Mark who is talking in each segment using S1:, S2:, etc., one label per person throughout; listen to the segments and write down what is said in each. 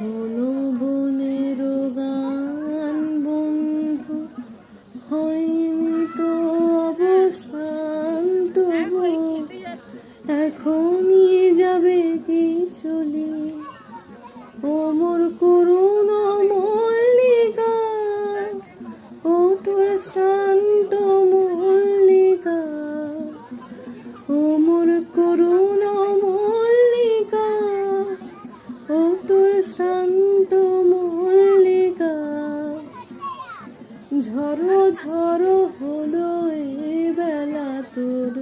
S1: কোনো বনের গান বন্ধু হয়নি তো অবসান, তবু এখনই যাবে কি চলি ও মোর করুণ মল্লিকা, ও তোর শ্রান্ত মল্লিকা, ও মোর করুণ মল্লিকা, ও তোর শ্রান্ত মল্লিকা। ঝড়ো ঝড়ো হলো এই বেলা তোর,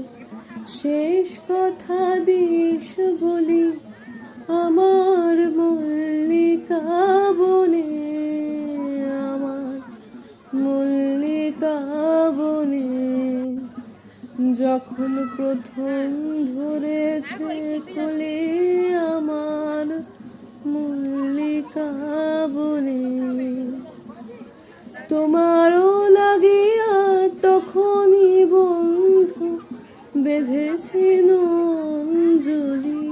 S1: শেষ কথা দিস বলি আমার মল্লিকা বনে, আমার মল্লিকা বনে। যখন প্রথম ধরেছে কোলে আমার মল্লিকা বনে, তোমারও লাগিয়া তখনই বন্ধু বেঁধেছিল অঞ্জলি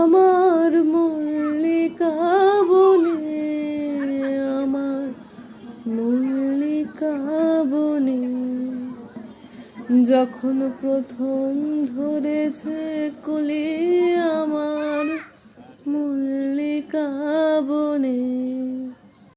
S1: আমার মল্লিকা বনে, আমার মল্লিকা বনে। যখন প্রথম ধরেছে কোলে আমার মল্লিকা বনে।